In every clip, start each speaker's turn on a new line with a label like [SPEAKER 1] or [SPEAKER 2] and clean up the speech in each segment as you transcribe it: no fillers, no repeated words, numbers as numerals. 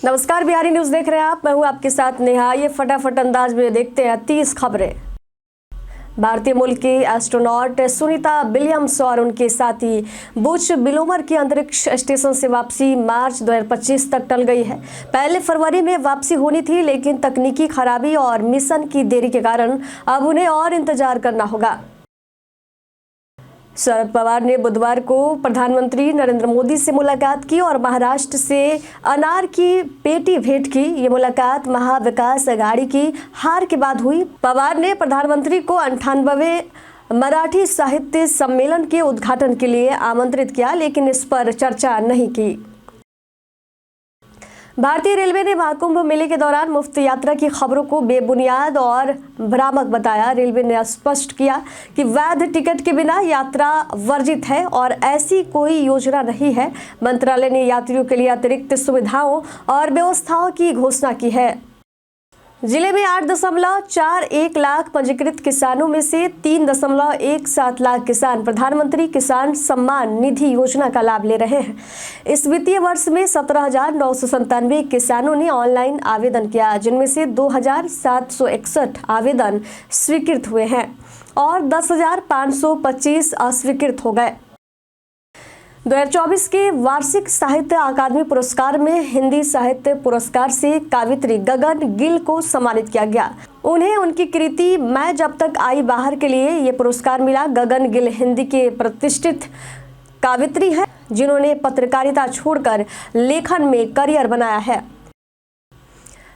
[SPEAKER 1] नमस्कार, बिहारी न्यूज देख रहे हैं आप। मैं हूं आपके साथ नेहा। ये फटाफट अंदाज में देखते हैं 30 खबरें। भारतीय मूल की एस्ट्रोनॉट सुनीता विलियम्स और उनके साथी बुच विलोमर की अंतरिक्ष स्टेशन से वापसी मार्च 2025 तक टल गई है। पहले फरवरी में वापसी होनी थी, लेकिन तकनीकी खराबी और मिशन की देरी के कारण अब उन्हें और इंतजार करना होगा। शरद पवार ने बुधवार को प्रधानमंत्री नरेंद्र मोदी से मुलाकात की और महाराष्ट्र से अनार की पेटी भेंट की। ये मुलाकात महाविकास अघाड़ी की हार के बाद हुई। पवार ने प्रधानमंत्री को 98वें मराठी साहित्य सम्मेलन के उद्घाटन के लिए आमंत्रित किया, लेकिन इस पर चर्चा नहीं की। भारतीय रेलवे ने महाकुंभ मेले के दौरान मुफ्त यात्रा की खबरों को बेबुनियाद और भ्रामक बताया। रेलवे ने स्पष्ट किया कि वैध टिकट के बिना यात्रा वर्जित है और ऐसी कोई योजना नहीं है। मंत्रालय ने यात्रियों के लिए अतिरिक्त सुविधाओं और व्यवस्थाओं की घोषणा की है। जिले में 8.41 लाख पंजीकृत किसानों में से 3.17 लाख किसान प्रधानमंत्री किसान सम्मान निधि योजना का लाभ ले रहे हैं। इस वित्तीय वर्ष में 17,997 किसानों ने ऑनलाइन आवेदन किया, जिनमें से 2,761 आवेदन स्वीकृत हुए हैं और 10,525 अस्वीकृत हो गए। 2024 के वार्षिक साहित्य अकादमी पुरस्कार में हिंदी साहित्य पुरस्कार से कवयित्री गगन गिल को सम्मानित किया गया। उन्हें उनकी कृति मैं जब तक आई बाहर के लिए ये पुरस्कार मिला। गगन गिल हिंदी के प्रतिष्ठित कवयित्री हैं, जिन्होंने पत्रकारिता छोड़कर लेखन में करियर बनाया है।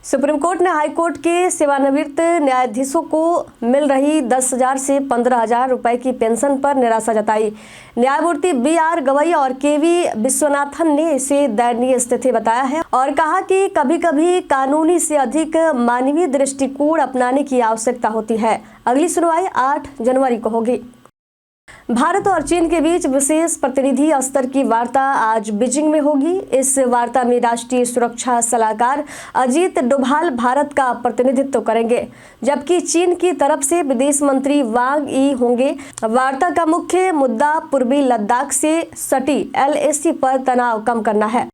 [SPEAKER 1] सुप्रीम कोर्ट ने हाई कोर्ट के सेवानिवृत्त न्यायाधीशों को मिल रही 10,000 से 15,000 रुपए की पेंशन पर निराशा जताई। न्यायमूर्ति BR गवई और KV विश्वनाथन ने इसे दयनीय स्थिति बताया है और कहा कि कभी कभी कानूनी से अधिक मानवीय दृष्टिकोण अपनाने की आवश्यकता होती है। अगली सुनवाई 8 जनवरी को होगी। भारत और चीन के बीच विशेष प्रतिनिधि स्तर की वार्ता आज बीजिंग में होगी। इस वार्ता में राष्ट्रीय सुरक्षा सलाहकार अजीत डोभाल भारत का प्रतिनिधित्व करेंगे, जबकि चीन की तरफ से विदेश मंत्री वांग यी होंगे। वार्ता का मुख्य मुद्दा पूर्वी लद्दाख से सटी LAC पर तनाव कम करना है।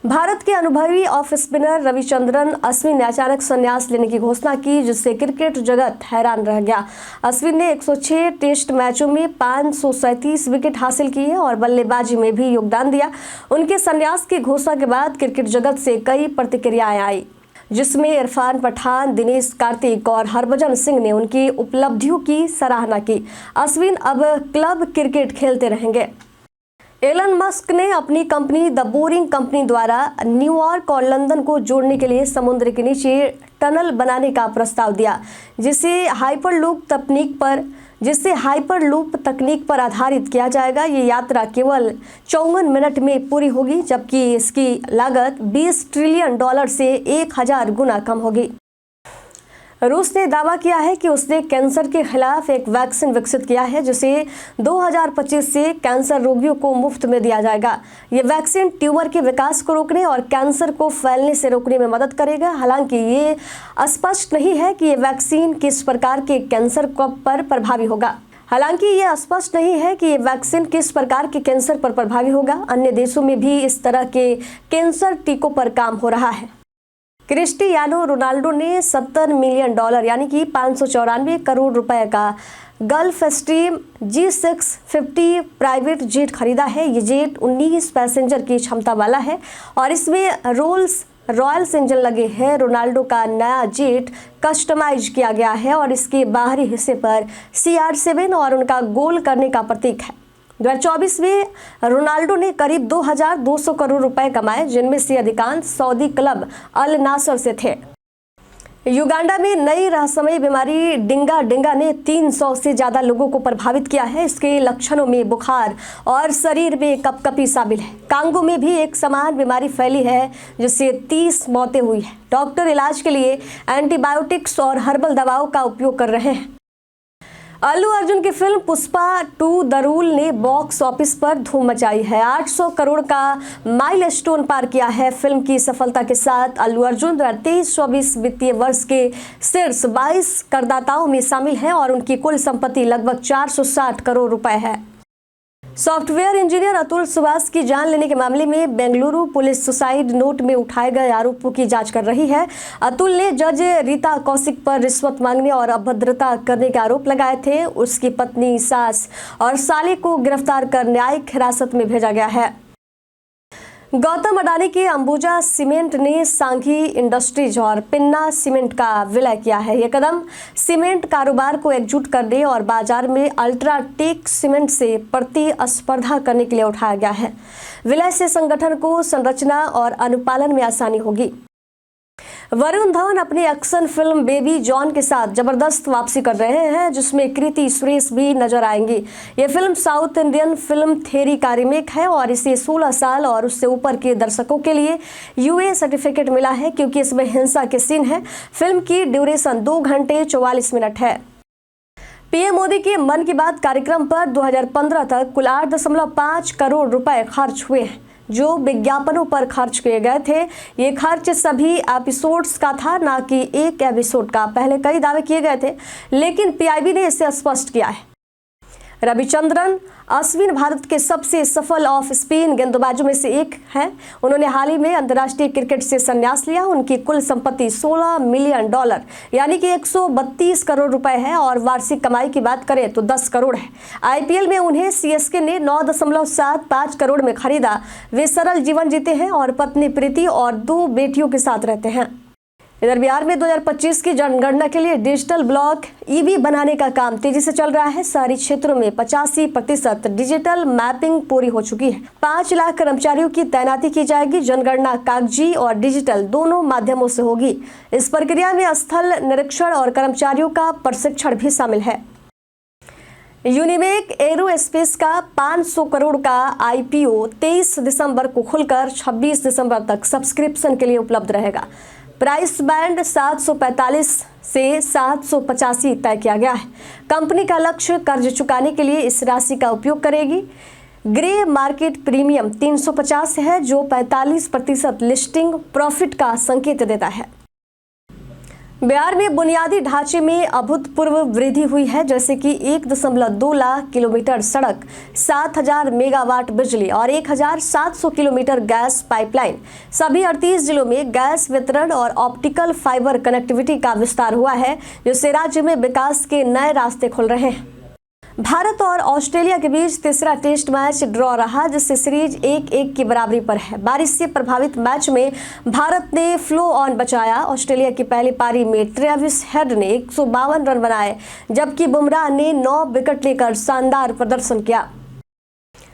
[SPEAKER 1] भारत के अनुभवी ऑफ स्पिनर रविचंद्रन अश्विन ने अचानक संन्यास लेने की घोषणा की, जिससे क्रिकेट जगत हैरान रह गया। अश्विन ने 106 टेस्ट मैचों में 537 विकेट हासिल किए और बल्लेबाजी में भी योगदान दिया। उनके संन्यास की घोषणा के बाद क्रिकेट जगत से कई प्रतिक्रियाएं आई, जिसमें इरफान पठान, दिनेश कार्तिक और हरभजन सिंह ने उनकी उपलब्धियों की सराहना की। अश्विन अब क्लब क्रिकेट खेलते रहेंगे। एलन मस्क ने अपनी कंपनी द बोरिंग कंपनी द्वारा न्यूयॉर्क और लंदन को जोड़ने के लिए समुद्र के नीचे टनल बनाने का प्रस्ताव दिया, जिसे हाइपरलूप तकनीक पर आधारित किया जाएगा। ये यात्रा केवल 54 मिनट में पूरी होगी, जबकि इसकी लागत $20 ट्रिलियन से 1000 गुना कम होगी। रूस ने दावा किया है कि उसने कैंसर के खिलाफ एक वैक्सीन विकसित किया है, जिसे 2025 से कैंसर रोगियों को मुफ्त में दिया जाएगा। ये वैक्सीन ट्यूमर के विकास को रोकने और कैंसर को फैलने से रोकने में मदद करेगा। हालांकि ये स्पष्ट नहीं है कि ये वैक्सीन किस प्रकार के कैंसर पर प्रभावी होगा। अन्य देशों में भी इस तरह के कैंसर टीकों पर काम हो रहा है। क्रिस्टियानो रोनाल्डो ने $70 मिलियन यानी कि 594 करोड़ रुपए का gulf stream G650 private jet खरीदा है। ये जेट 19 पैसेंजर की क्षमता वाला है और इसमें रोल्स रॉयल्स इंजन लगे हैं। रोनाल्डो का नया जेट कस्टमाइज किया गया है और इसके बाहरी हिस्से पर CR7 और उनका गोल करने का प्रतीक है। 2024 में रोनाल्डो ने करीब 2,200 करोड़ रुपए कमाए, जिनमें से अधिकांश सऊदी क्लब अल नासर से थे। युगांडा में नई रहस्यमयी बीमारी डिंगा ने 300 से ज्यादा लोगों को प्रभावित किया है। इसके लक्षणों में बुखार और शरीर में कपकपी शामिल है। कांगो में भी एक समान बीमारी फैली है, जिससे 30 मौतें हुई है। डॉक्टर इलाज के लिए एंटीबायोटिक्स और हर्बल दवाओं का उपयोग कर रहे हैं। अल्लू अर्जुन की फिल्म पुष्पा 2 द रूल ने बॉक्स ऑफिस पर धूम मचाई है। 800 करोड़ का माइलस्टोन पार किया है। फिल्म की सफलता के साथ अल्लू अर्जुन 2023-24 वित्तीय वर्ष के शीर्ष 22 करदाताओं में शामिल हैं और उनकी कुल संपत्ति लगभग 460 करोड़ रुपए है। सॉफ्टवेयर इंजीनियर अतुल सुभाष की जान लेने के मामले में बेंगलुरु पुलिस सुसाइड नोट में उठाए गए आरोपों की जांच कर रही है। अतुल ने जज रीता कौशिक पर रिश्वत मांगने और अभद्रता करने के आरोप लगाए थे। उसकी पत्नी, सास और साले को गिरफ्तार कर न्यायिक हिरासत में भेजा गया है। गौतम अडानी के अंबुजा सीमेंट ने सांघी इंडस्ट्रीज और पिन्ना सीमेंट का विलय किया है। यह कदम सीमेंट कारोबार को एकजुट करने और बाजार में अल्ट्राटेक सीमेंट से प्रतिस्पर्धा करने के लिए उठाया गया है। विलय से संगठन को संरचना और अनुपालन में आसानी होगी। वरुण धवन अपनी एक्शन फिल्म बेबी जॉन के साथ जबरदस्त वापसी कर रहे हैं, जिसमें कृति सुरेश भी नजर आएंगी। ये film south Indian film theory का रीमेक है और इसे 16 साल और उससे ऊपर के दर्शकों के लिए यूए सर्टिफिकेट मिला है, क्योंकि इसमें हिंसा के सीन है। फिल्म की ड्यूरेशन 2 घंटे 44 मिनट है। पीएम मोदी के मन की बात कार्यक्रम पर 2015 तक कुल 8.5 करोड़ रुपए खर्च हुए हैं, जो विज्ञापनों पर खर्च किए गए थे। ये खर्च सभी एपिसोड्स का था, ना कि एक एपिसोड का। पहले कई दावे किए गए थे, लेकिन पीआईबी ने इसे स्पष्ट किया है। रविचंद्रन अश्विन भारत के सबसे सफल ऑफ स्पिन गेंदबाजों में से एक हैं। उन्होंने हाल ही में अंतर्राष्ट्रीय क्रिकेट से संन्यास लिया। उनकी कुल संपत्ति $16 मिलियन यानी कि 132 करोड़ रुपए है और वार्षिक कमाई की बात करें तो 10 करोड़ है। आईपीएल में उन्हें सीएसके ने 9.75 करोड़ में खरीदा। वे सरल जीवन जीते हैं और पत्नी प्रीति और 2 बेटियों के साथ रहते हैं। इधर बिहार में 2025 की जनगणना के लिए डिजिटल ब्लॉक ईबी बनाने का काम तेजी से चल रहा है। शहरी क्षेत्रों में 85% डिजिटल मैपिंग पूरी हो चुकी है। 5 लाख कर्मचारियों की तैनाती की जाएगी। जनगणना कागजी और डिजिटल दोनों माध्यमों से होगी। इस प्रक्रिया में स्थल निरीक्षण और कर्मचारियों का प्रशिक्षण भी शामिल है। यूनिमेक एरोस्पेस का 500 करोड़ का आईपीओ 23 दिसंबर को खुलकर 26 दिसंबर तक सब्सक्रिप्शन के लिए उपलब्ध रहेगा। प्राइस बैंड 745 से 785 तय किया गया है। कंपनी का लक्ष्य कर्ज चुकाने के लिए इस राशि का उपयोग करेगी। ग्रे मार्केट प्रीमियम 350 है, जो 45% लिस्टिंग प्रॉफिट का संकेत देता है। बिहार में बुनियादी ढांचे में अभूतपूर्व वृद्धि हुई है, जैसे कि 1.2 लाख किलोमीटर सड़क, 7000 मेगावाट बिजली और 1700 किलोमीटर गैस पाइपलाइन। सभी 38 जिलों में गैस वितरण और ऑप्टिकल फाइबर कनेक्टिविटी का विस्तार हुआ है, जिससे राज्य में विकास के नए रास्ते खुल रहे हैं। भारत और ऑस्ट्रेलिया के बीच तीसरा टेस्ट मैच ड्रॉ रहा, जिससे सीरीज 1-1 की बराबरी पर है। बारिश से प्रभावित मैच में भारत ने फ्लो ऑन बचाया। ऑस्ट्रेलिया की पहली पारी में ट्रेविस हेड ने 152 रन बनाए, जबकि बुमराह ने 9 विकेट लेकर शानदार प्रदर्शन किया।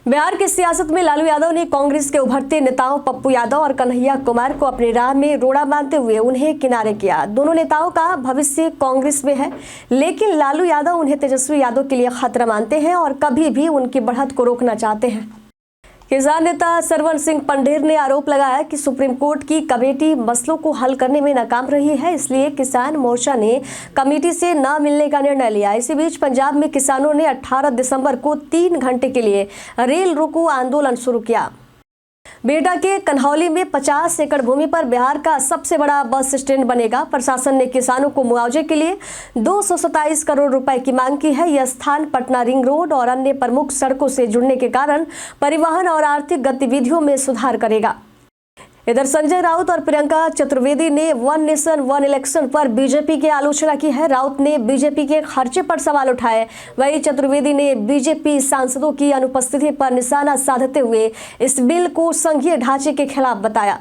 [SPEAKER 1] बिहार की सियासत में लालू यादव ने कांग्रेस के उभरते नेताओं पप्पू यादव और कन्हैया कुमार को अपनी राह में रोड़ा मानते हुए उन्हें किनारे किया। दोनों नेताओं का भविष्य कांग्रेस में है, लेकिन लालू यादव उन्हें तेजस्वी यादव के लिए खतरा मानते हैं और कभी भी उनकी बढ़त को रोकना चाहते हैं। किसान नेता सरवन सिंह पंढेर ने आरोप लगाया कि सुप्रीम कोर्ट की कमेटी मसलों को हल करने में नाकाम रही है, इसलिए किसान मोर्चा ने कमेटी से न मिलने का निर्णय लिया। इसी बीच पंजाब में किसानों ने 18 दिसंबर को 3 घंटे के लिए रेल रोको आंदोलन शुरू किया। बेटा के कन्हौली में 50 एकड़ भूमि पर बिहार का सबसे बड़ा बस स्टैंड बनेगा। प्रशासन ने किसानों को मुआवजे के लिए 227 करोड़ रुपए की मांग की है। यह स्थान पटना रिंग रोड और अन्य प्रमुख सड़कों से जुड़ने के कारण परिवहन और आर्थिक गतिविधियों में सुधार करेगा। इधर संजय राउत और प्रियंका चतुर्वेदी ने वन नेशन वन इलेक्शन पर बीजेपी की आलोचना की है। राउत ने बीजेपी के खर्चे पर सवाल उठाए, वहीं चतुर्वेदी ने बीजेपी सांसदों की अनुपस्थिति पर निशाना साधते हुए इस बिल को संघीय ढांचे के खिलाफ बताया।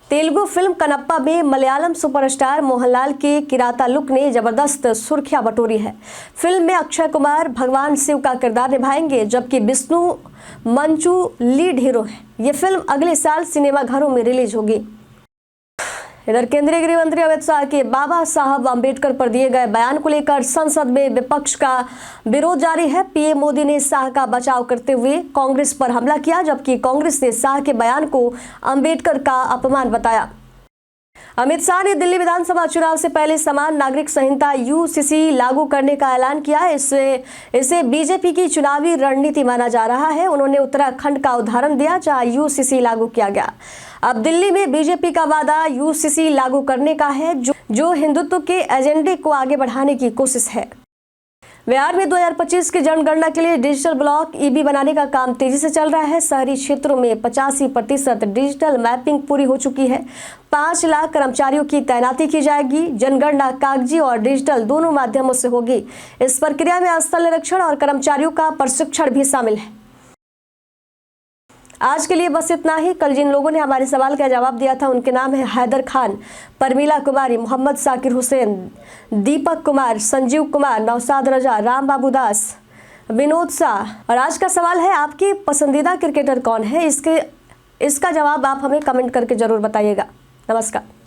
[SPEAKER 1] तेलुगु फिल्म कनप्पा में मलयालम सुपरस्टार मोहनलाल के किराता लुक ने जबरदस्त सुर्खियां बटोरी है। फिल्म में अक्षय कुमार भगवान शिव का किरदार निभाएंगे, जबकि विष्णु मंचू लीड हीरो है। ये फिल्म अगले साल सिनेमाघरों में रिलीज होगी। इधर केंद्रीय गृह मंत्री अमित शाह के बाबा साहब अम्बेडकर पर दिए गए बयान को लेकर संसद में विपक्ष का विरोध जारी है। पीएम मोदी ने शाह का बचाव करते हुए कांग्रेस पर हमला किया, जबकि कांग्रेस ने शाह के बयान को अम्बेडकर का अपमान बताया। अमित शाह ने दिल्ली विधानसभा चुनाव से पहले समान नागरिक संहिता यूसीसी लागू करने का ऐलान किया। इसे बीजेपी की चुनावी रणनीति माना जा रहा है। उन्होंने उत्तराखंड का उदाहरण दिया, जहां यूसीसी लागू किया गया। अब दिल्ली में बीजेपी का वादा यूसीसी लागू करने का है, जो हिंदुत्व के एजेंडे को आगे बढ़ाने की कोशिश है। बिहार में 2025 की जनगणना के लिए डिजिटल ब्लॉक ईबी बनाने का काम तेजी से चल रहा है। शहरी क्षेत्रों में 85% डिजिटल मैपिंग पूरी हो चुकी है। 5 लाख कर्मचारियों की तैनाती की जाएगी। जनगणना कागजी और डिजिटल दोनों माध्यमों से होगी। इस प्रक्रिया में स्थल निरीक्षण और कर्मचारियों का प्रशिक्षण भी शामिल है। आज के लिए बस इतना ही। कल जिन लोगों ने हमारे सवाल का जवाब दिया था उनके नाम है हैदर खान, परमीला कुमारी, मोहम्मद साकिर हुसैन, दीपक कुमार, संजीव कुमार, नौशाद रजा, राम बाबू दास, विनोद शाह। और आज का सवाल है, आपकी पसंदीदा क्रिकेटर कौन है? इसका जवाब आप हमें कमेंट करके जरूर बताइएगा। नमस्कार।